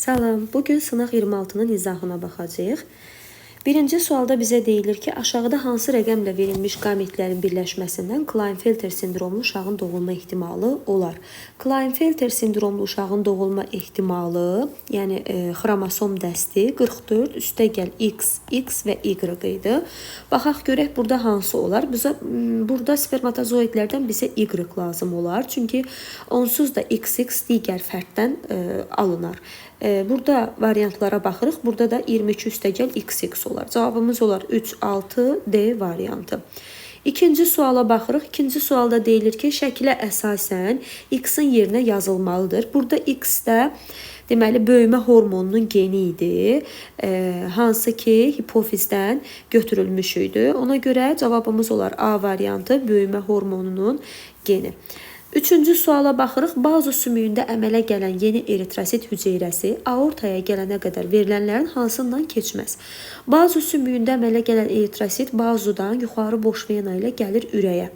Salam, bugün sınaq 26-nın izahına baxacağıq. Birinci sualda bizə deyilir ki, aşağıda hansı rəqəmlə verilmiş qametlərin birləşməsindən Klinefelter sindromlu uşağın doğulma ehtimalı olar? Klinefelter sindromlu uşağın doğulma ehtimalı, yəni xromosom dəsti 44 üstəgəl X və Y idi. Baxaq görək burada hansı olar? Burada spermatozoidlərdən bizə Y lazım olar. Çünki onsuz da XX digər fərddən alınar. Burada variantlara baxırıq. Burada da 22 üstəgəl XX olar. Cavabımız olar 3, 6, D variantı. İkinci suala baxırıq. İkinci sualda deyilir ki, şəkilə əsasən X-in yerinə yazılmalıdır. Burada X də deməli böyümə hormonunun geni idi. Hansı ki hipofizdən götürülmüş idi. Ona görə cavabımız olar A variantı, böyümə hormonunun geni. Üçüncü suala baxırıq. Bazo sümüyündə əmələ gələn yeni eritrosit hüceyrəsi aortaya gələnə qədər verilənlərin hansından keçməz? Bazo sümüyündə əmələ gələn eritrosit bazodan yuxarı boş vena ilə gəlir ürəyə.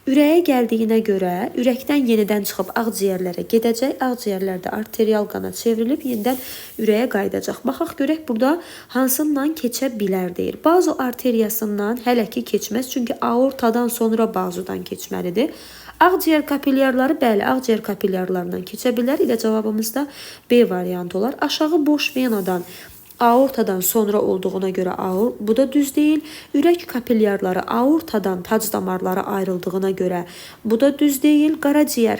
Ürəyə gəldiyinə görə ürəkdən yenidən çıxıb ağciyərlərə gedəcək. Ağciyərlərdə arterial qana çevrilib yenidən ürəyə qayıdacaq. Baxaq görək burada hansından keçə bilər deyir. Bazo arteriyasından hələ ki keçməz. Çünki aortadan sonra bazodan keçməlidir. Ağciyər kapilyarları, bəli, ağciyər kapilyarlarından keçə bilər. İlə cavabımız da B variantı olar. Aşağı boş venadan aortadan sonra olduğuna görə bu da düz deyil. Ürək kapilyarları aortadan tac damarları ayrıldığına görə bu da düz deyil. Qaraciyər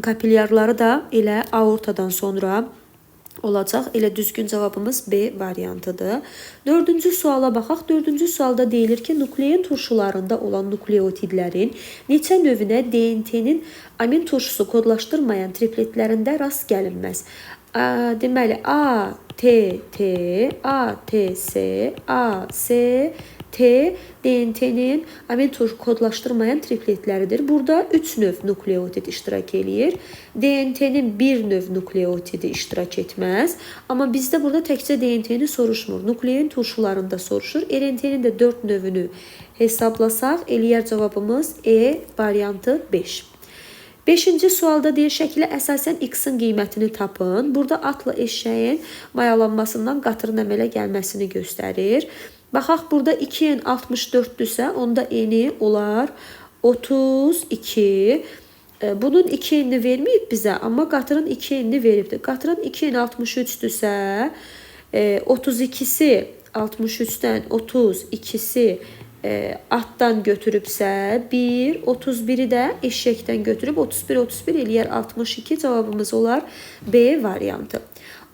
kapilyarları da elə aortadan sonra olacaq. Elə düzgün cavabımız B variantıdır. Dördüncü suala baxaq. Dördüncü sualda deyilir ki, nuklein turşularında olan nukleotidlərin neçə növünə DNT-nin amin turşusu kodlaşdırmayan tripletlərində rast gəlinməz. Deməli, A, T, T, A, T, S, A, S, T DNT-nin amin turşu kodlaşdırmayan tripletləridir. Burada 3 növ nukleotid iştirak eləyir. DNT-nin bir növ nukleotidi iştirak etməz. Amma bizdə burada təkcə DNT-ni soruşmur. Nuklein turşularında soruşur. RNT-nin də 4 növünü hesablasaq, eləyər cavabımız E variantı 5. Beşinci sualda deyir, şəkilə əsasən X-in qiymətini tapın. Burada atla eşəyin mayalanmasından qatırın əmələ gəlməsini göstərir. Baxaq, burada 2n 64-dürsə, onda eni olar 32. Bunun 2n-ni verməyib bizə, amma qatırın 2n-ni veribdir. Qatırın 2n 63-dürsə, 32-si 63-dən 32-si atdan götürübsə 1, 31-i də eşəkdən götürüb 31 eləyər 62. Cavabımız olar B variantı.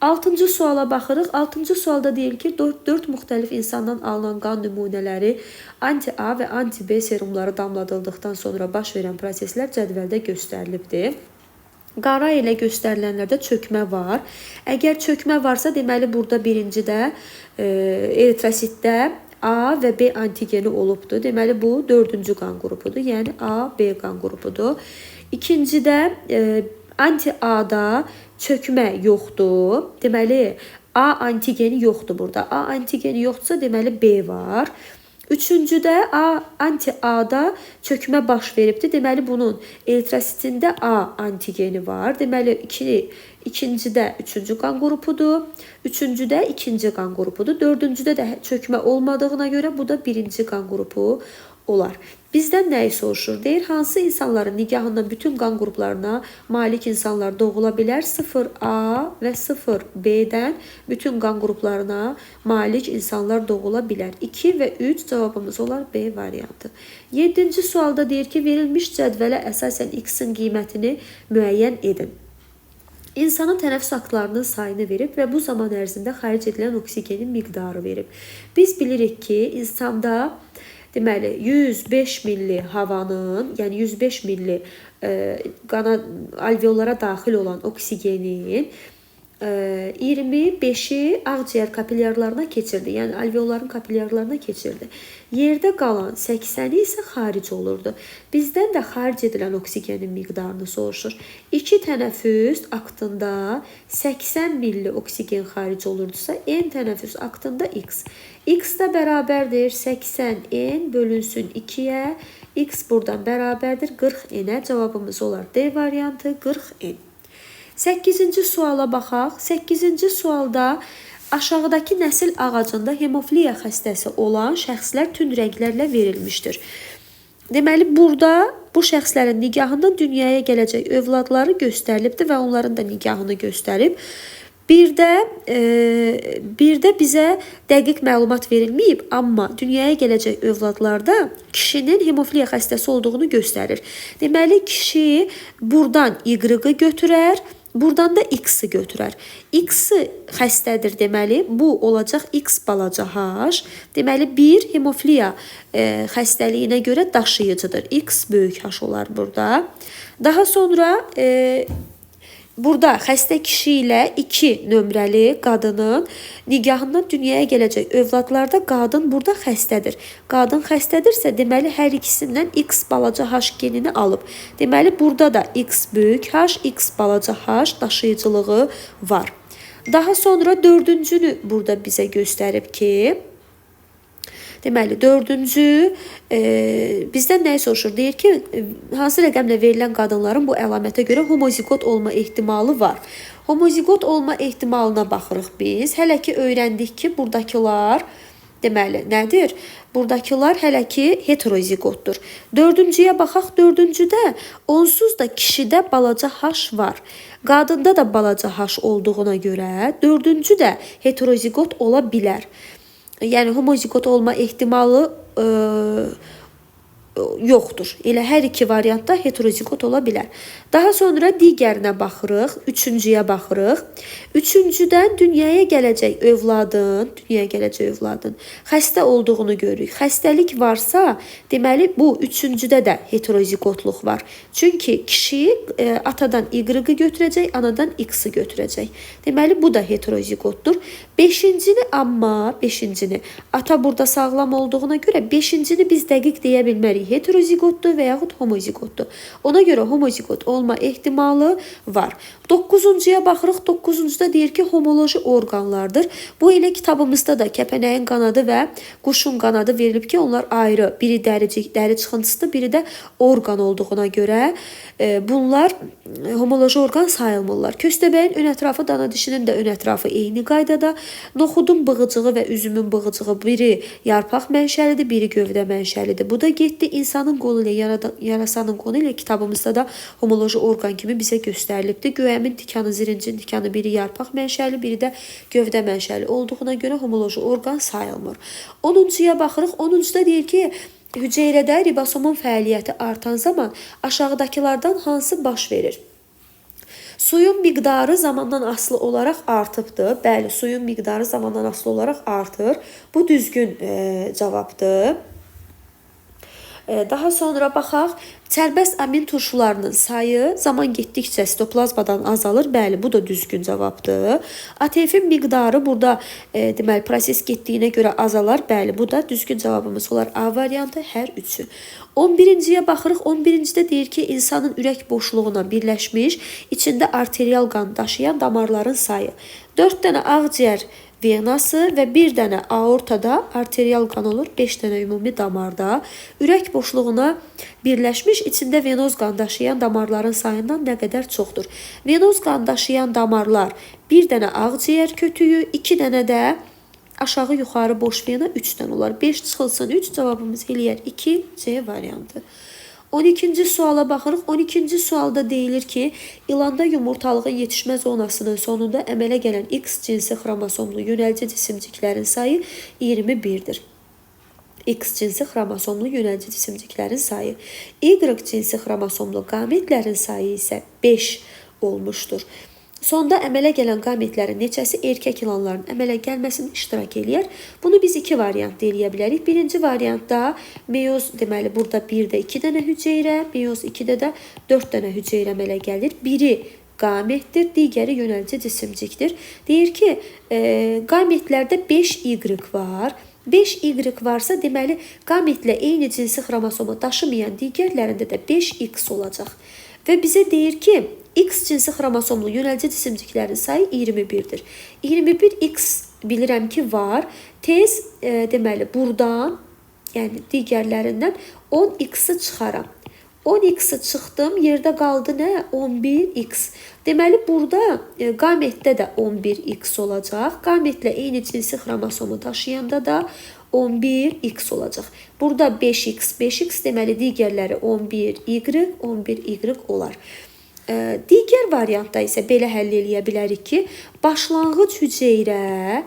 Altıncı suala baxırıq. Altıncı sualda deyir ki, 4 müxtəlif insandan alınan qan nümunələri anti-A və anti-B serumları damladıldıqdan sonra baş verən proseslər cədvəldə göstərilibdir. Qara ilə göstərilənlərdə çökmə var. Əgər çökmə varsa, deməli burada birincidə eritrositdə A və B antigeni olubdur. Deməli bu 4-cü qan qrupudur. Yəni A, B qan qrupudur. İkincidə anti-A-da çökmə yoxdur. Deməli A antigeni yoxdur burada. A antigeni yoxdursa, deməli B var. Üçüncüdə anti-A-da çökmə baş veribdir. Deməli bunun eritrositində A antigeni var. Deməli ikincidə 3-cü qan qrupudur. Üçüncüdə 2-ci qan qrupudur. Dördüncüdə də çökmə olmadığına görə bu da 1-ci qan qrupu olar. Bizdən nəyi soruşur? Deyir, hansı insanların nigahından bütün qan qruplarına malik insanlar doğula bilər? 0A və 0B'dən bütün qan qruplarına malik insanlar doğula bilər. 2 və 3 cavabımız olar B variantı. 7-ci sualda deyir ki, verilmiş cədvələ əsasən X-in qiymətini müəyyən edin. İnsanın tənəffüs aktlarının sayını verib və bu zaman ərzində xaric edilən oksigenin miqdarı verib. Biz bilirik ki, insanda deməli 105 milli havanın, yəni 105 milli alveollara daxil olan oksigenin 25-i ağciyər kapilyarlarına keçirdi. Yəni alveolların kapilyarlarına keçirdi. Yerdə qalan 80-i isə xaric olurdu. Bizdən də xaric edilən oksigenin miqdarını soruşur. 2 tənəffüs aktında 80 milli oksigen xaric olurdusa, N tənəffüs aktında X. X də bərabərdir 80 N bölünsün 2-yə. X buradan bərabərdir 40 N-ə. Cavabımız olar D variantı 40 N. 8-ci suala baxaq. 8-ci sualda aşağıdakı nəsil ağacında hemofiliya xəstəsi olan şəxslər tünd rənglərlə verilmişdir. Deməli, burada bu şəxslərin nigahından dünyaya gələcək övladları göstərilibdir və onların da nigahını göstərib. Bir də bizə dəqiq məlumat verilməyib, amma dünyaya gələcək övladlarda kişinin hemofiliya xəstəsi olduğunu göstərir. Deməli, kişi buradan Y-ı götürər, buradan da X-i götürər. X-i xəstədir deməli, bu olacaq X balaca H. Deməli, bir hemofiliya xəstəliyinə görə daşıyıcıdır. X böyük H olar burada. Daha sonra burada xəstə kişi ilə 2 nömrəli qadının nigahından dünyaya gələcək övladlarda qadın burada xəstədir. Qadın xəstədirsə, deməli, hər ikisindən X balaca H genini alıb. Deməli, burada da X böyük H, X balaca H daşıyıcılığı var. Daha sonra 4-cünü burada bizə göstərib ki, deməli, 4-cü bizdən nəyi soruşur? Deyir ki, hansı rəqəmlə verilən qadınların bu əlamətə görə homozigot olma ehtimalı var? Homozigot olma ehtimalına baxırıq biz. Hələ ki, öyrəndik ki, buradakılar, deməli, nədir? Buradakılar hələ ki, heterozigotdur. 4-cüyə baxaq, 4-cüdə onsuz da kişidə balaca H var. Qadında da balaca H olduğuna görə 4-cü də heterozigot ola bilər. Yəni, homozigot olma ehtimalı yoxdur. Elə hər iki variantda heterozigot ola bilər. Daha sonra digərinə baxırıq, 3-cüyə baxırıq. 3-cüdən dünyaya gələcək övladın xəstə olduğunu görürük. Xəstəlik varsa, deməli, bu 3-cüdə də heterozigotluq var. Çünki kişi atadan Y-ı götürəcək, anadan X-i götürəcək. Deməli, bu da heterozigotdur. 5-cini, ata burada sağlam olduğuna görə 5-cini biz dəqiq deyə bilmərik. Heterozigotdur və yaxud homozigotdur. Ona görə homozigot olma ehtimalı var. 9-cuya baxırıq. 9-cuda deyir ki, homoloji orqanlardır. Bu elə kitabımızda da kəpənəyin qanadı və quşun qanadı verilib ki, onlar ayrı. Biri dəri çıxıntısıdır, biri də orqan olduğuna görə bunlar homoloji orqan sayılmırlar. Köstəbəyin ön ətrafı, dana dişinin də ön ətrafı eyni qaydada. Noxudun bığıcığı və üzümün bığıcığı biri yarpaq mənşəlidir, biri gövdə mənşəlidir. Bu da getdi. İnsanın qolu ilə yarasanın qolu ilə kitabımızda da homoloji orqan kimi bizə göstərilibdir. Göyəmin tikanı, zirincin tikanı biri yarpaq mənşəli, biri də gövdə mənşəli olduğuna görə homoloji orqan sayılmır. 10-cuya baxırıq. 10-cuda deyir ki, hüceyrədə ribosomun fəaliyyəti artan zaman aşağıdakılardan hansı baş verir? Suyun miqdarı zamandan asılı olaraq artıbdır. Bəli, suyun miqdarı zamandan asılı olaraq artır. Bu düzgün cavabdır. Daha sonra baxaq, sərbəst amin turşularının sayı zaman getdikcə sitoplazmadan azalır. Bəli, bu da düzgün cavabdır. ATF-in miqdarı burada deməli proses getdiyinə görə azalar. Bəli, bu da düzgün cavabımız olar. A variantı hər üçü. 11-ciyə baxırıq. 11-cidə deyir ki, insanın ürək boşluğuna birləşmiş, içində arterial qan daşıyan damarların sayı. 4 dənə ağciyər venası və bir dənə aortada arterial qan olur, 5 dənə ümumi damarda. Ürək boşluğuna birləşmiş, içində venoz qan daşıyan damarların sayından nə qədər çoxdur? Venoz qan daşıyan damarlar bir dənə ağciyər kötüyü, 2 dənə də aşağı yuxarı boş vena, 3 dənə olar. 5 çıxılsın 3, cavabımız eləyər 2, C variantı. 12-ci suala baxırıq. 12-ci sualda deyilir ki, ilanda yumurtalığın yetişmə zonasının sonunda əmələ gələn X cinsi xromosomlu yönəlci cisimciklərin sayı 21-dir. X cinsi xromosomlu yönəlci cisimciklərin sayı. Y cinsi xromosomlu qametlərin sayı isə 5 olmuşdur. Sonda əmələ gələn qametlərin neçəsi erkək ilanların əmələ gəlməsini iştirak eləyər? Bunu biz 2 variant eləyə bilərik. Birinci variantda meyoz, deməli, burada 1-də 2 dənə hüceyrə, meyoz 2-də də 4 dənə hüceyrə əmələ gəlir. Biri qametdir, digəri yönəlci cisimcikdir. Deyir ki, qametlərdə 5Y var. 5Y varsa, deməli, qametlə eyni cinsi xromosomu daşımayan digərlərində də 5X olacaq. Və bizə deyir ki, X cinsi xromosomlu yönəlci cisimciklərin sayı 21-dir. 21X bilirəm ki, var. Tez, deməli, buradan, yəni digərlərindən 10X-i çıxaram. 10x-i çıxdım, yerdə qaldı nə? 11x. Deməli, burada qametdə də 11x olacaq. Qametlə eyni cinsi xromosomu daşıyanda da 11x olacaq. Burada 5x, 5x deməli digərləri 11y, 11y olar. Digər variantda isə belə həll eləyə bilərik ki, başlanğıc hüceyrə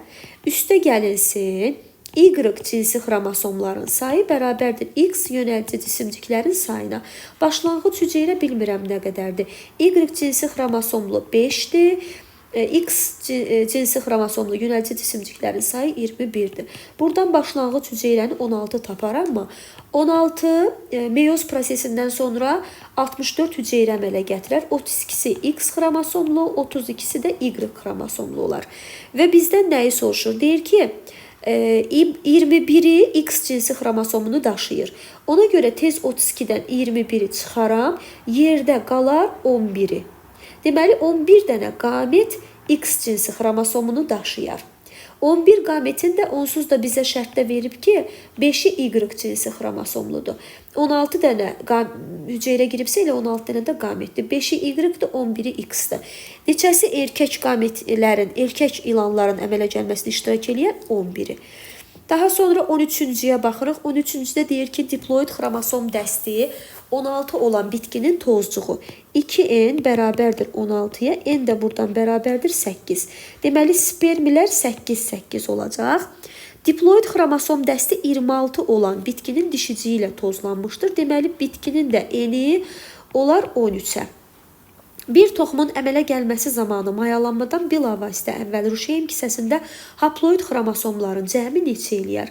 üstə gəlinsin, Y cinsi xromosomların sayı bərabərdir X yönəltici cisimciklərin sayına. Başlanğıc hüceyrə bilmirəm nə qədərdir. Y cinsi xromosomlu 5-dir. X cinsi xromosomlu yönəltici cisimciklərin sayı 21-dir. Buradan başlanğıc hüceyrəni 16 taparam mı? 16 meyoz prosesindən sonra 64 hüceyrə əmələ gətirər. 32-si X xromosomlu, 32-si də Y xromosomlu olar. Və bizdən nəyi soruşur? Deyir ki, 21-i X cinsi xromosomunu daşıyır. Ona görə tez 32-dən 21-i çıxaram, yerdə qalar 11-i. Deməli, 11 dənə qamet X cinsi xromosomunu daşıyar. 11 qametin də onsuz da bizə şərtdə verib ki, 5-i Y cinsi xromosomludur. 16 dənə hüceyrə giribsə elə 16 dənə də qametdir. 5-i Y-dir, 11-i X-dir. Neçəsi erkək qametlərin, erkək ilanların əmələ gəlməsini iştirak eləyər? 11-i. Daha sonra 13-cüyə baxırıq. 13-cüdə deyir ki, diploid xromosom dəsti 16 olan bitkinin tozcuğu 2n bərabərdir 16-ya, n də buradan bərabərdir 8. Deməli, spermilər 8 olacaq. Diploid xromosom dəsti 26 olan bitkinin dişiciyi ilə tozlanmışdır. Deməli, bitkinin də eni olar 13-ə. Bir toxumun əmələ gəlməsi zamanı mayalanmadan bilavasitə əvvəl ruşeym kisəsində haploid xromosomların cəmi neçə eləyər?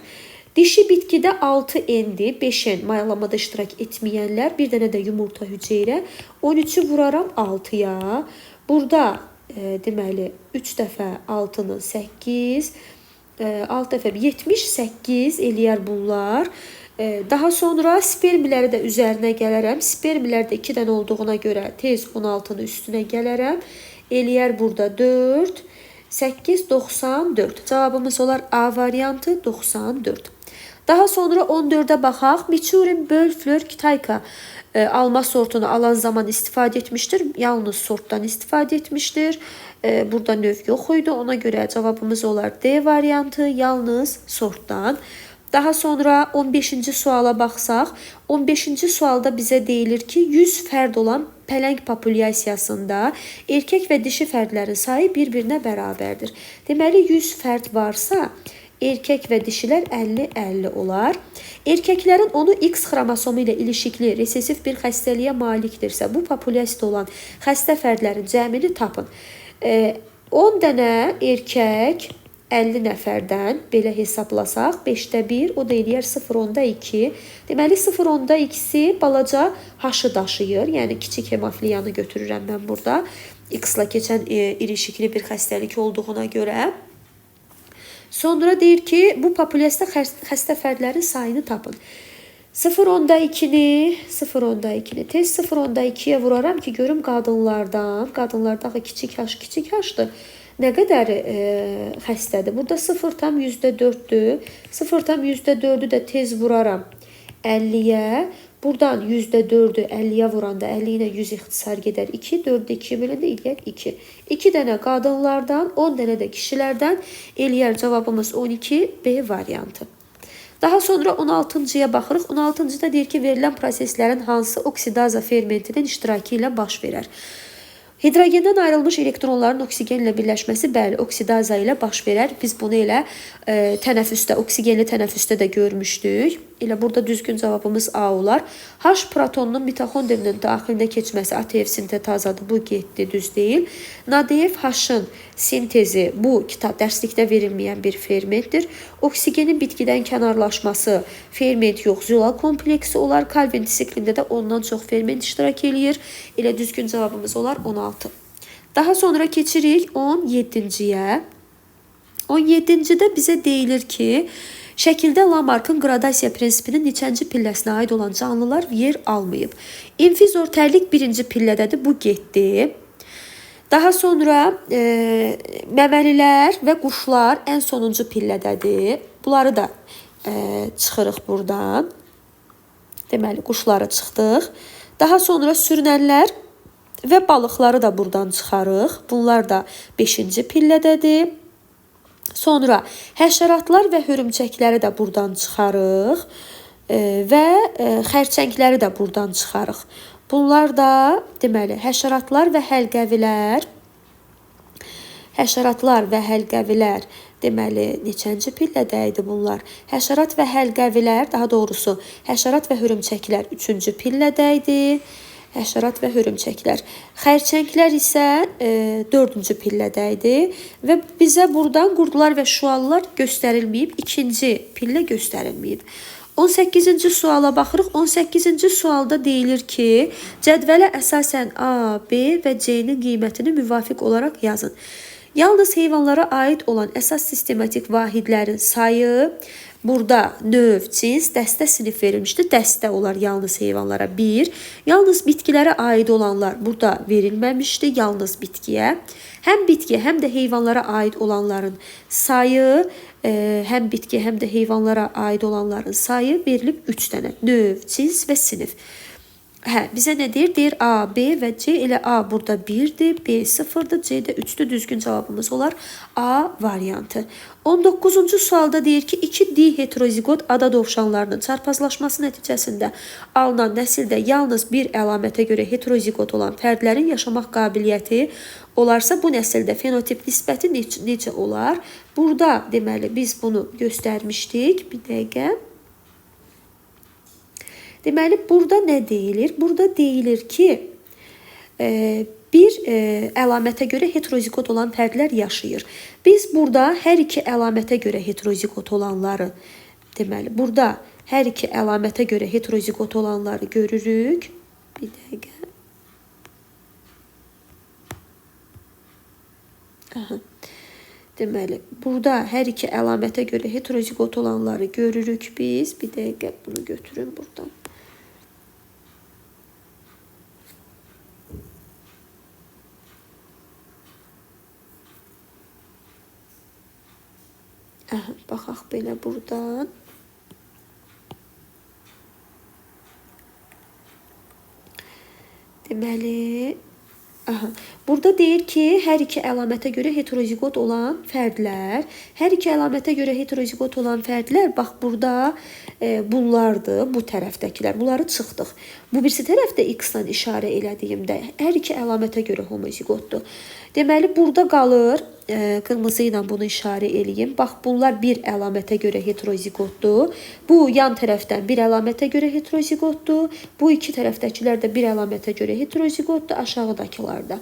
Dişi bitkidə 6N-dir, 5N mayalanmada iştirak etməyənlər, bir dənə də yumurta hüceyrə, 13-ü vuraram 6-ya. Burada deməli 3 dəfə 6-nı 8, 6 dəfə 78 eləyər bunlar. Daha sonra spermiləri də üzərinə gələrəm. Spermilər də 2 dənə olduğuna görə tez 16-nın üstünə gələrəm. Eləyər burada 4, 8, 94. Cavabımız olar A variantı 94. Daha sonra 14-ə baxaq. Miçurin Bölflör Kitayka alma sortunu alan zaman istifadə etmişdir. Yalnız sortdan istifadə etmişdir. Burada növ yox idi. Ona görə cavabımız olar D variantı, yalnız sortdan. Daha sonra 15-ci suala baxsaq, 15-ci sualda bizə deyilir ki, 100 fərd olan pələng populyasiyasında erkək və dişi fərdlərin sayı bir-birinə bərabərdir. Deməli, 100 fərd varsa, erkək və dişilər 50-50 olar. Erkəklərin onu X xromosomu ilə ilişikli resessiv bir xəstəliyə malikdirsə, bu populyasiyada olan xəstə fərdlərin cəmini tapın. 10 dənə erkək 50 nəfərdən belə hesablasaq, 5də 1, o da eləyər 0.2. Deməli, 0.2-si balaca H-ı daşıyır. Yəni, kiçik hemofiliyanı götürürəm mən burada. X-la keçən ilişikli bir xəstəlik olduğuna görə. Sonra deyir ki, bu populyasiyada xəstə fərdlərin sayını tapın. 0.2-ni tez 0.2-yə vuraram ki, görüm qadınlardan kiçik H-dır. Nə qədər xəstədir? Burada 0,4-dür. 0,4-ü də tez vuraram 50-yə. Buradan %4-ü 50-yə vuranda 50 ilə 100 ixtisar gedər 2. 4-də 2 bölündə eləyər 2. 2 dənə qadınlardan, 10 dənə də kişilərdən eləyər cavabımız 12 B variantı. Daha sonra 16-cıya baxırıq. 16-cıda deyir ki, verilən proseslərin hansı oksidaza fermentinin iştirakı ilə baş verər? Hidrogendən ayrılmış elektronların oksigenlə birləşməsi bəli, oksidaza ilə baş verər. Biz bunu elə tənəffüsdə, oksigenli tənəffüsdə də görmüşdük. Elə burada düzgün cavabımız A olar. H protonunun mitoxondrinin daxilində keçməsi ATF sintetazadır. Bu getdi, düz deyil. Nadeyev H-ın sintezi bu kitab dərslikdə verilməyən bir fermentdir. Oksigenin bitkidən kənarlaşması ferment yox, zülal kompleksi olar. Calvin disiplində də ondan çox ferment iştirak eləyir. Elə düzgün cavabımız olar 16. Daha sonra keçirik 17-ciyə. 17-cidə bizə deyilir ki, şəkildə Lamarckın qradasiya prinsipinin neçənci pilləsinə aid olan canlılar yer almayıb. İnfizor tərlik birinci pillədədir, bu getdi. Daha sonra məməlilər və quşlar ən sonuncu pillədədir. Bunları da çıxırıq buradan. Deməli, quşları çıxdıq. Daha sonra sürünənlər və balıqları da buradan çıxarıq. Bunlar da 5-ci pillədədir. Sonra həşəratlar və hörümçəkləri də buradan çıxarıq və xərçəngləri də buradan çıxarıq. Bunlar da deməli həşəratlar və həlqəvilər deməli neçənci pillədə idi bunlar? Həşərat və həlqəvilər, daha doğrusu həşərat və hörümçəklər 3-cü pillədə idi. Həşərat və hörümçəklər. Xərçənglər isə 4-cü pillədə idi və bizə buradan qurdular və şuallar göstərilməyib, 2-ci pillə göstərilməyib. 18-ci suala baxırıq. 18-ci sualda deyilir ki, cədvələ əsasən A, B və C-nin qiymətini müvafiq olaraq yazın. Yalnız heyvanlara aid olan əsas sistematik vahidlərin sayı, burada növ, cins, dəstə, sinif verilmişdir. Dəstə olar yalnız heyvanlara 1. Yalnız bitkilərə aid olanlar burada verilməmişdir. Yalnız bitkiyə. Həm bitkiyə, həm də heyvanlara aid olanların sayı, həm bitkiyə, həm də heyvanlara aid olanların sayı verilib 3 dənə. Növ, cins və sinif. Bizə nə deyir? Deyir A, B və C. Elə A burada 1-dir, B 0-dır, C də 3-dür. Düzgün cavabımız olar A variantı. 19-cu sualda deyir ki, 2 diheterozigot ada dovşanlarının çarpazlaşması nəticəsində alınan nəsildə yalnız bir əlamətə görə heterozigot olan fərdlərin yaşamaq qabiliyyəti olarsa, bu nəsildə fenotip nisbəti necə olar? Burada deməli biz bunu göstərmişdik. Bir dəqiqə. Deməli, burada nə deyilir? Burada deyilir ki, bir əlamətə görə heterozigot olan fərdlər yaşayır. Biz burada hər iki əlamətə görə heterozigot olanları, deməli, burada hər iki əlamətə görə heterozigot olanları görürük. Bir dəqiqə. Deməli, burada hər iki əlamətə görə heterozigot olanları görürük biz. Bir dəqiqə bunu götürün buradan. Baxaq belə buradan. Deməli, burada deyir ki, hər iki əlamətə görə heterozigot olan fərdlər, bax burada bunlardır, bu tərəfdəkilər. Bunları çıxdıq. Bu birisi tərəfdə X-dan işarə elədiyimdə hər iki əlamətə görə homozigotdur. Deməli, burada qalır, qırmızı ilə bunu işarə eləyim. Bax, bunlar bir əlamətə görə heterozigotdur. Bu, yan tərəfdən bir əlamətə görə heterozigotdur. Bu, iki tərəfdəkilər də bir əlamətə görə heterozigotdur, aşağıdakılar da.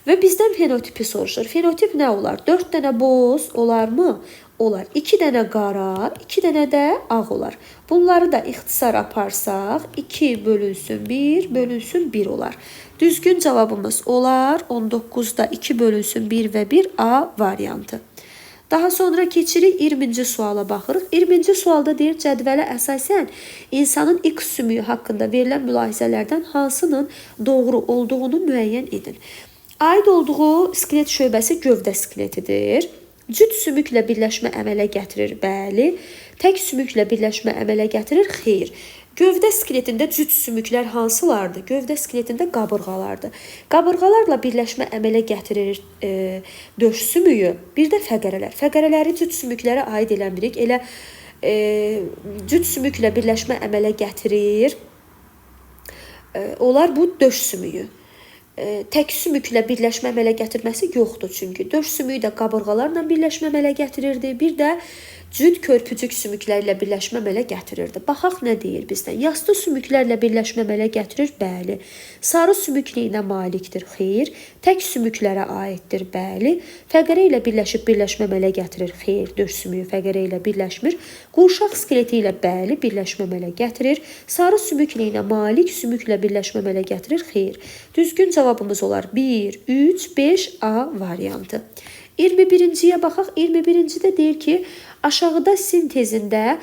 Və bizdən fenotipi soruşur. Fenotip nə olar? 4 dənə boz olarmı? Olar. 2 dənə qara, 2 dənə də ağ olar. Bunları da ixtisar aparsaq, 2 bölünsün 1, bölünsün 1 olar. Düzgün cavabımız olar 19'da 2 bölünsün 1 və 1 A variantı. Daha sonra keçirik 20-ci suala baxırıq. 20-ci sualda deyir, cədvələ əsasən insanın X sümüyü haqqında verilən mülahizələrdən hansının doğru olduğunu müəyyən edin. Aid olduğu skelet şöbəsi gövdə skeletidir. Cüt sümüklə birləşmə əmələ gətirir, bəli. Tək sümüklə birləşmə əmələ gətirir, xeyr. Gövdə skeletində cüt sümüklər hansılardır? Gövdə skeletində qabırğalardır. Qabırğalarla birləşmə əmələ gətirir döş sümüyü, bir də fəqərələr. Fəqərələri cüt sümüklərə aid eləmirik. Elə cüt sümüklə birləşmə əmələ gətirir. Onlar bu döş sümüyü. Tək sümüklə birləşmə əmələ gətirməsi yoxdur çünki. Döş sümüyü də qabırğalarla birləşmə əmələ gətirirdi. Bir də cüt körpücük sümüklərlə birləşmə əmələ gətirirdi. Baxaq nə deyir bizdən? Yastı sümüklərlə birləşmə əmələ gətirir, bəli. Sarı sümükliyinə malikdir, xeyr. Tək sümüklərə aiddir, bəli. Fəqərə ilə birləşib birləşmə əmələ gətirir, xeyr. Döş sümüyü fəqərə ilə birləşmir. Qurşaq skeleti ilə bəli birləşmə əmələ gətirir. Sarı sümükliyinə malik sümüklə birləşmə əmələ gətirir, xeyr. Düzgün cavabımız olar 1, 3, 5 A variantı. 21-ciyə baxaq. 21-cidə deyir ki, aşağıda sintezində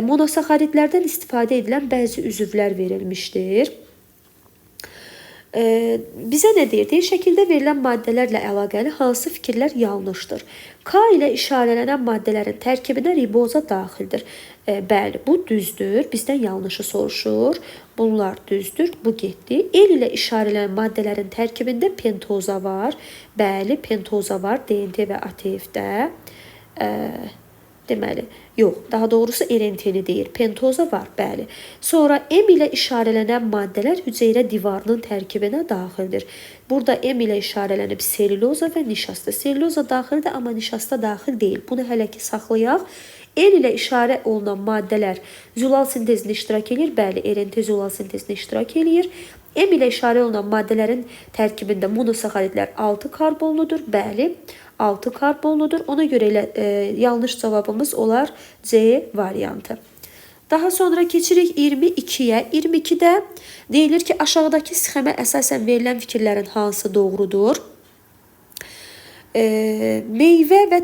monosaxaridlərdən istifadə edilən bəzi üzvlər verilmişdir. Bizə nə deyir? Deyir, şəkildə verilən maddələrlə əlaqəli hansı fikirlər yanlışdır? K ilə işarələnən maddələrin tərkibinə riboza daxildir. Bəli, bu düzdür. Bizdən yanlışı soruşur. Bunlar düzdür. Bu getdi. El ilə işarələnən maddələrin tərkibində pentoza var. Bəli, pentoza var DNT və ATF-də. Deməli, yox, daha doğrusu RNT-ni deyir. Pentoza var, bəli. Sonra M ilə işarələnən maddələr hüceyrə divarının tərkibinə daxildir. Burada M ilə işarələnib selüloza və nişasta. Selüloza daxildir, amma nişasta daxil deyil. Bunu hələ ki saxlayaq. N ilə işarə olunan maddələr zülal sintezində iştirak edir. Bəli, RNT zülal sintezində iştirak edir. M ilə işarə olunan maddələrin tərkibində monosaxaridlər 6 karbonludur. Bəli, 6 karbonludur. Ona görə elə yanlış cavabımız olar C variantı. Daha sonra keçirik 22-yə. 22-də deyilir ki, aşağıdakı sxemə əsasən verilən fikirlərin hansı doğrudur? Meyvə və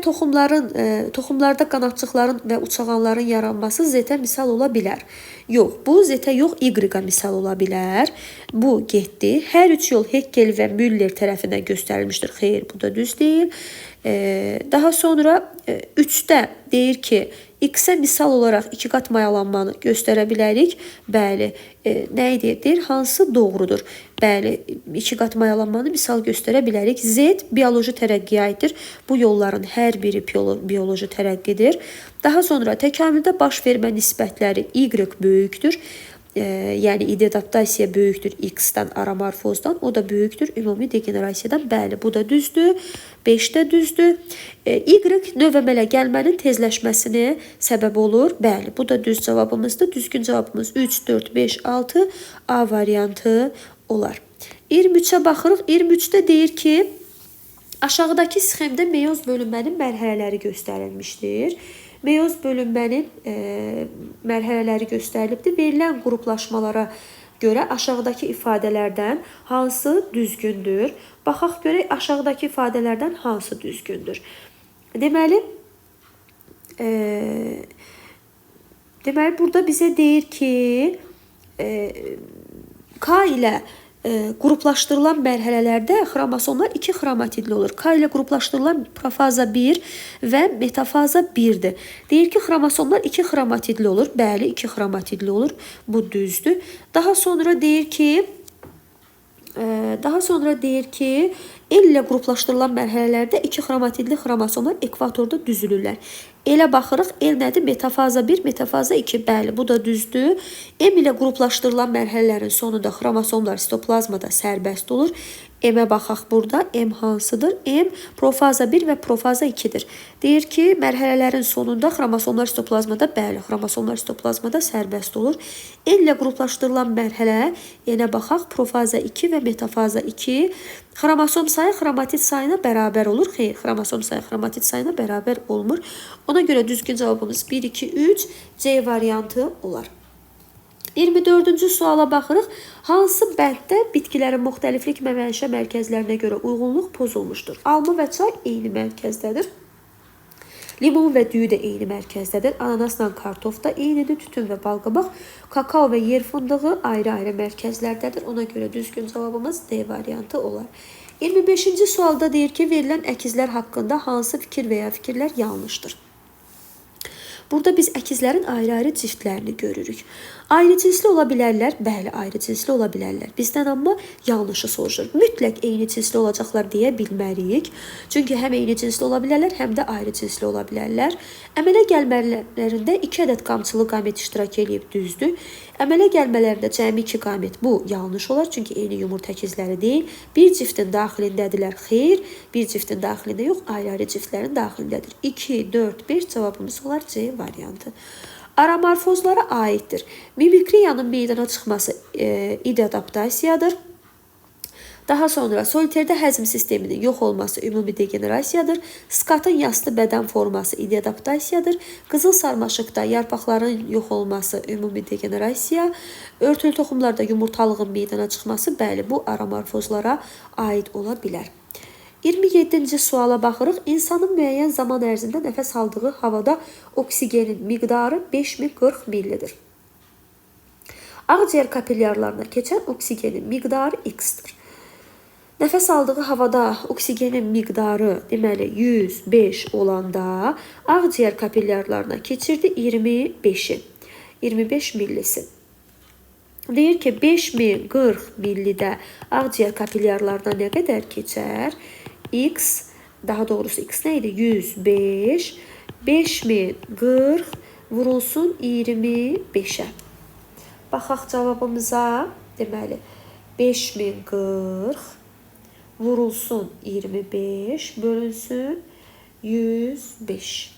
toxumlarda qanadçıqların və uçağanların yaranması Z-ə misal ola bilər. Yox, bu Z-ə yox, Y-ə misal ola bilər. Bu getdi. Hər üç yol Heckel və Müller tərəfindən göstərilmişdir. Xeyr, bu da düz deyil. Daha sonra 3-də deyir ki, X-ə misal olaraq 2 qat mayalanmanı göstərə bilərik. Bəli, nə deyir? Hansı doğrudur? Bəli, 2 qat mayalanmanı misal göstərə bilərik. Z bioloji tərəqqiyə aiddir. Bu yolların hər biri bioloji tərəqqidir. Daha sonra təkamüldə baş vermə nisbətləri Y böyükdür. Yəni idadaptasiya böyükdür X-dən, aramorfozdan, o da böyükdür ümumi degenerasiyadan. Bəli, bu da düzdür. 5-də düzdür. Y növ əmələ gəlmənin tezləşməsinə səbəb olur. Bəli, bu da düz cavabımızdır. Düzgün cavabımız 3, 4, 5, 6 A variantı olar. 23-ə baxırıq. 23-də deyir ki, aşağıdakı sxemdə meyoz bölünmənin mərhələləri göstərilmişdir. Meyoz bölünmənin mərhələləri göstərilibdir. Verilən qruplaşmalara görə aşağıdakı ifadələrdən hansı düzgündür? Baxaq görək aşağıdakı ifadələrdən hansı düzgündür? Deməli, burada bizə deyir ki, K ilə qruplaşdırılan mərhələlərdə xromosomlar 2 xromatidli olur. K ilə qruplaşdırılan profaza 1 və metafaza 1-dir. Deyir ki, xromosomlar 2 xromatidli olur. Bəli, 2 xromatidli olur. Bu düzdür. Daha sonra deyir ki, L ilə qruplaşdırılan mərhələlərdə 2 xromatidli xromosomlar ekvatorda düzülürlər. Elə baxırıq, L nədir? Metafaza 1, metafaza 2. Bəli, bu da düzdür. M ilə qruplaşdırılan mərhələlərin sonunda xromosomlar sitoplazmada sərbəst olur. M-ə baxaq burada. M hansıdır? M profaza 1 və profaza 2-dir. Deyir ki, mərhələlərin sonunda xromosomlar sitoplazmada, bəli, xromosomlar sitoplazmada sərbəst olur. N ilə qruplaşdırılan mərhələ, yenə baxaq, profaza 2 və metafaza 2. Xromosom sayı xromatid sayına bərabər olur. Xeyr, xromosom sayı xromatid sayına bərabər olmur. Ona görə düzgün cavabımız 1, 2, 3 C variantı olar. 24-cü suala baxırıq. Hansı bənddə bitkilərin müxtəliflik və mənşə mərkəzlərinə görə uyğunluq pozulmuşdur? Alma və çay eyni mərkəzdədir. Limon və düyü də eyni mərkəzdədir. Ananasla kartof da eynidir. Tütün və balqabaq, kakao və yer fındığı ayrı-ayrı mərkəzlərdədir. Ona görə düzgün cavabımız D variantı olar. 25-ci sualda deyir ki, verilən əkizlər haqqında hansı fikir və ya fikirlər yanlışdır? Burada biz əkizlərin ayrı-ayrı ciftlərini görürük. Ayrı cinsli ola bilərlər. Bəli, ayrı cinsli ola bilərlər. Bizdən amma yanlışı soruşur. Mütləq eyni cinsli olacaqlar deyə bilmərik. Çünki həm eyni cinsli ola bilərlər, həm də ayrı cinsli ola bilərlər. Əmələ gəlmələrində 2 ədəd qamçılı qamət iştirak edib düzdür. Əmələ gəlmələrində cəmi 2 qamət. Bu yanlış olar, çünki eyni yumurta əkizləri deyil. Bir ciftin daxilindədirlər. Xeyr, bir ciftin daxilində yox, ayrı-ayrı ciftlərin daxilindədir. 2, 4, 5 cavabımız olar C variantı. Aramorfozlara aiddir. Mimikriyanın meydana çıxması idadaptasiyadır. Daha sonra soliterdə həzm sisteminin yox olması ümumi degenerasiyadır. Skatın yastı bədən forması idadaptasiyadır. Qızıl sarmaşıqda yarpaqların yox olması ümumi degenerasiya. Örtülü toxumlarda yumurtalığın meydana çıxması, bəli, bu aramorfozlara aid ola bilər. 27-ci suala baxırıq. İnsanın müəyyən zaman ərzində nəfəs aldığı havada oksigenin miqdarı 5040 millidir. Ağciyər kapillyarlarına keçən oksigenin miqdarı X-dir. Nəfəs aldığı havada oksigenin miqdarı deməli 105 olanda ağciyər kapillyarlarına keçirdi 25-i. 25 millisi. Deyir ki 5040 millidə ağciyər kapillyarlarına nə qədər keçər? X, daha doğrusu X nə idi? 105, 5040 vurulsun 25-ə. Baxaq cavabımıza. Deməli 5040 vurulsun 25 bölünsün 105.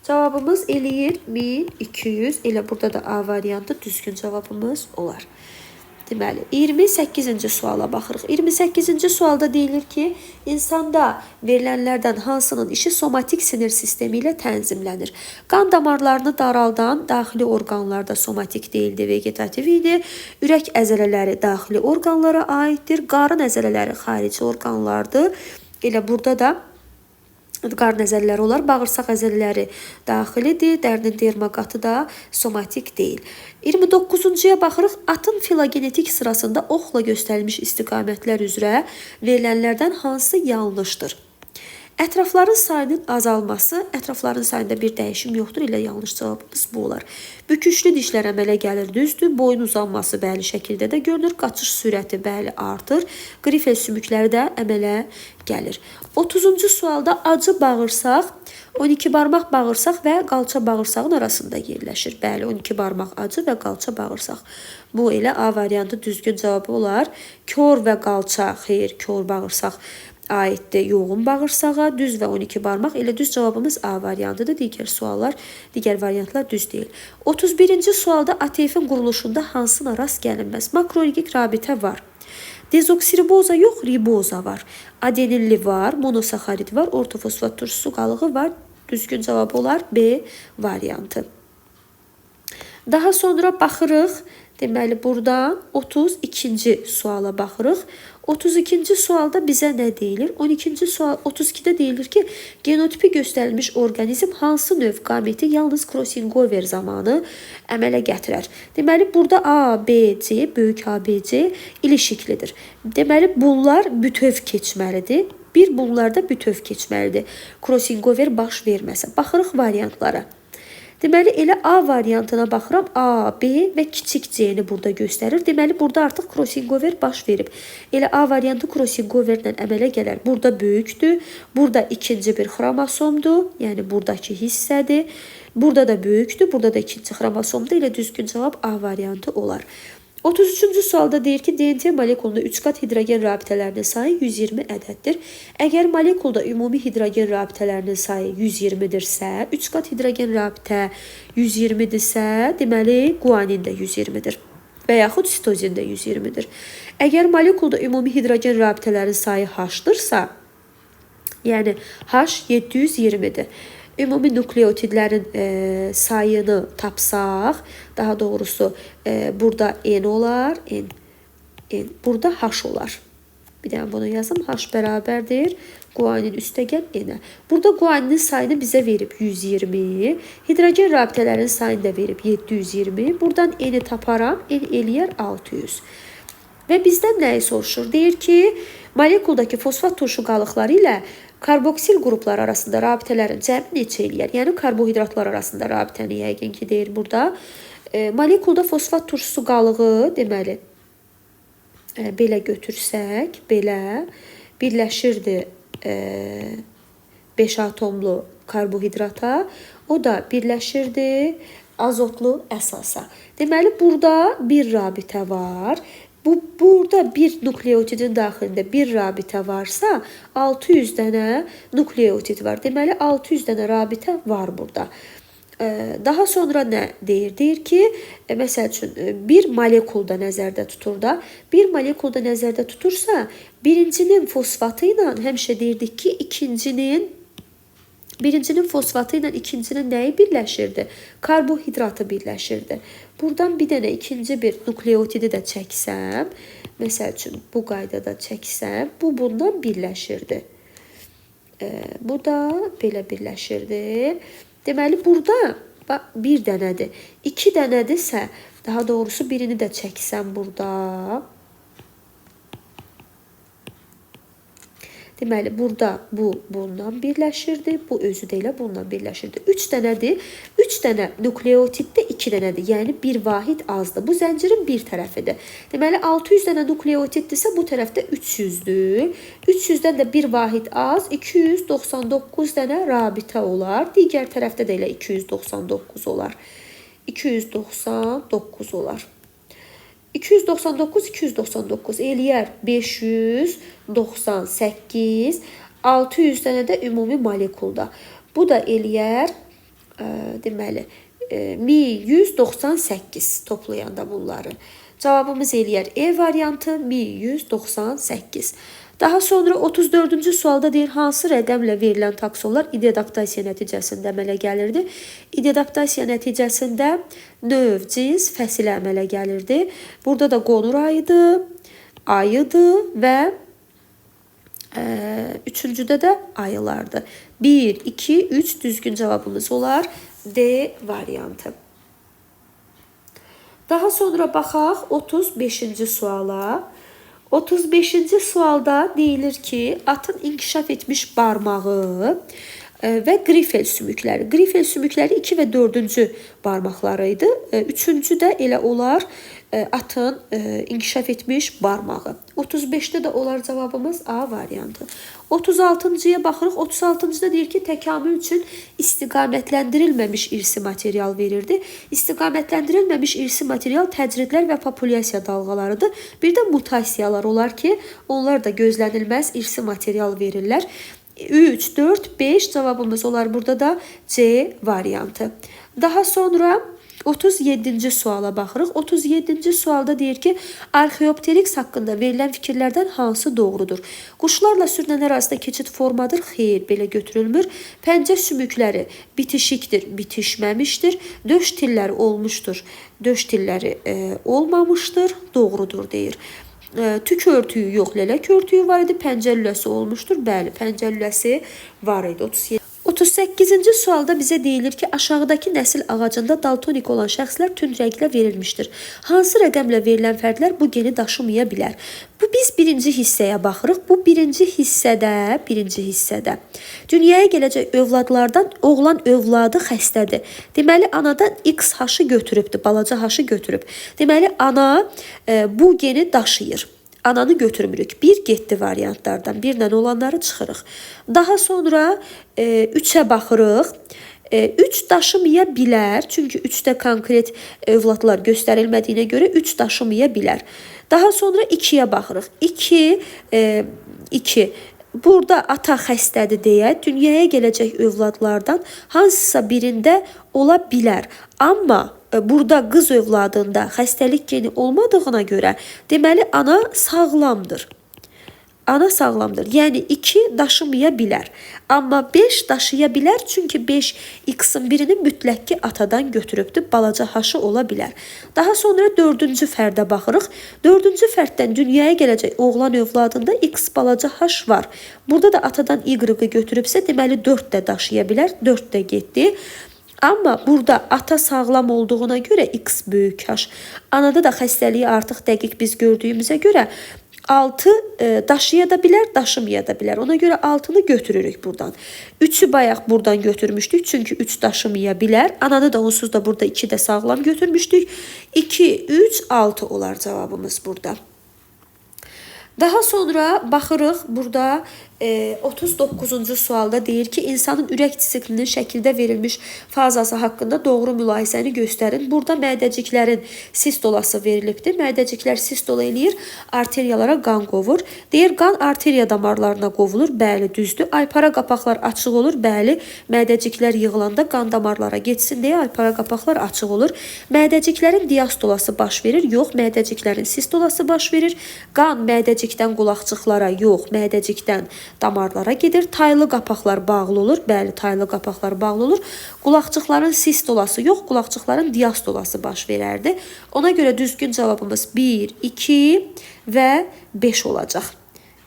Cavabımız eləyir 1200. Elə burada da A variantı düzgün cavabımız olar. Deməli, 28-ci suala baxırıq. 28-ci sualda deyilir ki, insanda verilənlərdən hansının işi somatik sinir sistemi ilə tənzimlənir? Qan damarlarını daraldan daxili orqanlarda somatik deyildi, vegetativ idi. Ürək əzələləri daxili orqanlara aiddir. Qarın əzələləri xarici orqanlardır. Elə burada da qarın əzələləri olar. Bağırsaq əzələləri daxilidir. Dərinin dermaqatı da somatik deyil. 29-cuya baxırıq. Atın filogenetik sırasında oxla göstərilmiş istiqamətlər üzrə verilənlərdən hansı yanlışdır? Ətrafların sayının azalması, ətrafların sayında bir dəyişim yoxdur, elə yanlış cavabımız bu olar. Büküşlü dişlər əmələ gəlir, düzdür. Boyun uzanması bəli şəkildə də görünür. Qaçış sürəti bəli artır. Qrifel sümükləri də əmələ gəlir. 30-cu sualda acı bağırsaq, 12 barmaq bağırsaq və qalça bağırsağın arasında yerləşir. Bəli, 12 barmaq acı və qalça bağırsaq. Bu elə A variantı düzgün cavabı olar. Kör və qalça, xeyr, kör bağırsaq aiddir yoğun bağırsağa, düz və 12 barmaq. Elə düz cavabımız A variantıdır. Digər variantlar düz deyil. 31-ci sualda ATF-in quruluşunda hansına rast gəlinməz? Makroligik rabitə var. Dezoksiriboza yox, riboza var. Adenilli var, monosaxarid var, ortofosfat turşusu qalığı var. Düzgün cavabı olar B variantı. Daha sonra baxırıq. Deməli, buradan 32-ci suala baxırıq. 32-ci sualda bizə nə deyilir? 12-ci sual, 32-də deyilir ki, genotipi göstərilmiş orqanizm hansı növ qameti yalnız crossover zamanı əmələ gətirər? Deməli, burada A, B, C, böyük A, B, C ilişiklidir. Deməli, bunlar bütöv keçməlidir. Bir bunlarda bütöv keçməlidir. Crossover baş verməsə. Baxırıq variantlara. Deməli, elə A variantına baxıram. A, B və kiçik C-ni burada göstərir. Deməli, burada artıq crossover baş verib. Elə A variantı crossoverlə əmələ gələr. Burada böyükdür. Burada ikinci bir xromosomdur. Yəni, buradakı hissədir. Burada da böyükdür. Burada da ikinci xromosomdur. Elə düzgün cavab A variantı olar. 33-cü sualda deyir ki, DNT molekulunda 3 qat hidrogen rabitələrinin sayı 120 ədəddir. Əgər molekulda ümumi hidrogen rabitələrinin sayı 120-dirsə, 3 qat hidrogen rabitə 120-dirsə, deməli, guanin də 120-dir. Və yaxud sitozin də 120-dir. Əgər molekulda ümumi hidrogen rabitələrin sayı H-dırsa, yəni H 720-dir. Ümumi nukleotidlərin sayını tapsaq, daha doğrusu burada N olar, burada H olar. Bir dənə bunu yazım, H bərabərdir guanin üstəgəl N-ə. Burada guaninin sayını bizə verib 120, hidrogen rabitələrin sayını da verib 720. Buradan N-i taparam, N eləyər 600. Və bizdən nəyi soruşur? Deyir ki, molekuldakı fosfat turşu qalıqları ilə karboksil qruplar arasında rabitələrin cəmi neçə eləyər? Yəni, karbohidratlar arasında rabitəni yəqin ki, deyir burada. Molekulda fosfat turşusu qalığı, deməli, belə götürsək, belə birləşirdi 5 atomlu karbohidrata, o da birləşirdi azotlu əsasa. Deməli, burada bir rabitə var. Burada bir nukleotidin daxilində bir rabitə varsa, 600 dənə nukleotid var. Deməli, 600 dənə rabitə var burada. Daha sonra nə deyir? Deyir ki, məsəl üçün, bir molekulda nəzərdə tutur da, bir molekulda nəzərdə tutursa, birincinin fosfatı ilə həmişə deyirdik ki, birincinin fosfatı ilə ikincinin nəyi birləşirdi? Karbohidratı birləşirdi. Buradan bir dənə ikinci bir nukleotidi də çəksəm, məsəl üçün bu qaydada çəksəm, bu bundan birləşirdi. Bu da belə birləşirdi. Deməli, burada bir dənədir. 2 dənədirsə, daha doğrusu birini də çəksən burada. Deməli, burada bu bundan birləşirdi. Bu özü də elə bundan birləşirdi. 3 dənədir. 3 dənə nukleotiddə 2 dənədir. Yəni, bir vahid azdır. Bu zəncirin bir tərəfidir. Deməli, 600 dənə nukleotiddirsə, bu tərəfdə 300-dür. 300-dən də bir vahid az, 299 dənə rabitə olar. Digər tərəfdə də elə 299 olar. 299 olar. 299 eləyər 598, 600 dənə də ümumi molekulda. Bu da eləyər, deməli, 1198 toplayanda bunları. Cavabımız eləyər E variantı 1198. Daha sonra 34-cü sualda deyir, hansı rəqəmlə verilən taksonlar ideadaptasiya nəticəsində əmələ gəlirdi? İdeadaptasiya nəticəsində növ, cins, fəsilə əmələ gəlirdi. Burada da qonur ayıdı və üçüncüdə də ayılardı. 1, 2, 3 düzgün cavabımız olar. D variantı. Daha sonra baxaq 35-ci suala. 35-ci sualda deyilir ki, atın inkişaf etmiş barmağı və qrifel sümükləri. Qrifel sümükləri 2 və 4-cü barmaqları idi. 3-cü də elə olar atın inkişaf etmiş barmağı. 35-də də olar cavabımız A variantı. 36-cıya baxırıq. 36-cıda deyir ki, təkamül üçün istiqamətləndirilməmiş irsi material verirdi. İstiqamətləndirilməmiş irsi material təcridlər və populyasiya dalğalarıdır. Bir də mutasiyalar olar ki, onlar da gözlənilməz irsi material verirlər. 3, 4, 5 cavabımız olar. Burada da C variantı. Daha sonra 37-ci suala baxırıq. 37-ci sualda deyir ki, arxeopteriks haqqında verilən fikirlərdən hansı doğrudur? Quşlarla sürünən ərazidə keçid formadır. Xeyr, belə götürülmür. Pəncə sümükləri bitişikdir, bitişməmişdir. Döş tilləri olmuşdur, döş tilləri olmamışdır. Doğrudur deyir. Tük örtüyü yox, lələk örtüyü var idi. Pəncə lüləsi olmuşdur. Bəli, pəncə lüləsi var idi. 38-ci sualda bizə deyilir ki, aşağıdakı nəsil ağacında daltonik olan şəxslər tünd rənglə verilmişdir. Hansı rəqəmlə verilən fərdlər bu geni daşımaya bilər? Biz birinci hissəyə baxırıq. Bu birinci hissədə dünyaya gələcək övladlardan oğlan övladı xəstədir. Deməli, anadan X haşı götürübdür, balaca haşı götürüb. Deməli, ana bu geni daşıyır. Ananı götürmürük. Bir getdi variantlardan. Birlə olanları çıxırıq. Daha sonra 3-ə baxırıq. 3 daşımaya bilər. Çünki 3-də konkret övladlar göstərilmədiyinə görə 3 daşımaya bilər. Daha sonra 2-yə baxırıq. 2. Burada ata xəstədir deyə dünyaya gələcək övladlardan hansısa birində ola bilər. Amma burada qız övladında xəstəlik geni olmadığına görə deməli ana sağlamdır. Ana sağlamdır. Yəni 2 daşımaya bilər. Amma 5 daşıya bilər. Çünki 5 X-in birini mütləq ki atadan götürübdür. Balaca haşı ola bilər. Daha sonra 4-cü fərdə baxırıq. 4-cü fərddən dünyaya gələcək oğlan övladında X balaca haş var. Burada da atadan Y-ı götürübsə deməli 4 də daşıya bilər. 4 də getdi. Amma burada ata sağlam olduğuna görə X böyük haş. Anada da xəstəliyi artıq dəqiq biz gördüyümüzə görə 6 daşıya da bilər, daşımaya da bilər. Ona görə 6-nı götürürük buradan. 3-ü bayaq buradan götürmüşdük. Çünki 3 daşımaya bilər. Ananı da onsuz da burada 2 də sağlam götürmüşdük. 2, 3, 6 olar cavabımız burada. Daha sonra baxırıq burada 39-cu sualda deyir ki, insanın ürək disiplinin şəkildə verilmiş fazası haqqında doğru mülahizəni göstərin. Burada mədəciklərin sistolası verilibdir. Mədəciklər sistola eləyir, arteriyalara qan qovur. Deyir, qan arteriya damarlarına qovulur. Bəli, düzdür. Aypara qapaqlar açıq olur. Bəli, mədəciklər yığılanda qan damarlara geçsin deyə aypara qapaqlar açıq olur. Mədəciklərin diastolası baş verir. Yox, mədəciklərin sistolası baş verir. Qan mədəcikdən qulaqçıqlara, yox, mədəcikdən damarlara gedir. Taylı qapaqlar bağlı olur. Bəli, taylı qapaqlar bağlı olur. Qulaqçıqların sistolası yox, qulaqçıqların diastolası baş verərdi. Ona görə düzgün cavabımız 1, 2 və 5 olacaq.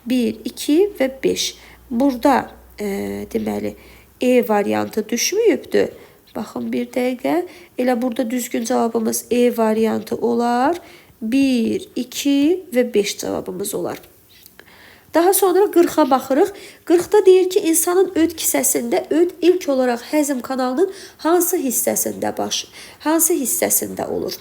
1, 2 və 5. Burada deməli E variantı düşməyibdir. Baxın bir dəqiqə. Elə burada düzgün cavabımız E variantı olar. 1, 2 və 5 cavabımız olar. Daha sonra 40'a baxırıq. 40'da deyir ki, insanın öd kisəsində öd ilk olaraq həzm kanalının hansı hissəsində olur?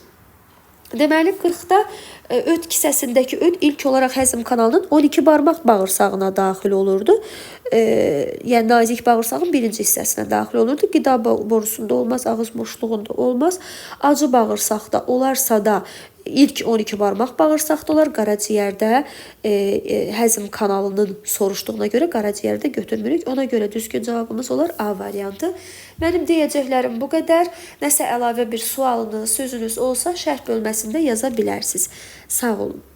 Deməli 40'da öd kisəsindəki öd ilk olaraq həzm kanalının 12 barmaq bağırsağına daxil olurdu. Yəni nazik bağırsağın birinci hissəsinə daxil olurdu. Qida borusunda olmaz, ağız boşluğunda olmaz. Acı bağırsaqda olarsa da İlk 12 barmaq bağırsaqda olar, qaraciyərdə həzm kanalının soruşduğuna görə qaraciyərdə götürmürük. Ona görə düzgün cavabımız olar A variantı. Mənim deyəcəklərim bu qədər. Nəsə əlavə bir sualınız, sözünüz olsa şərh bölməsində yaza bilərsiniz. Sağ olun.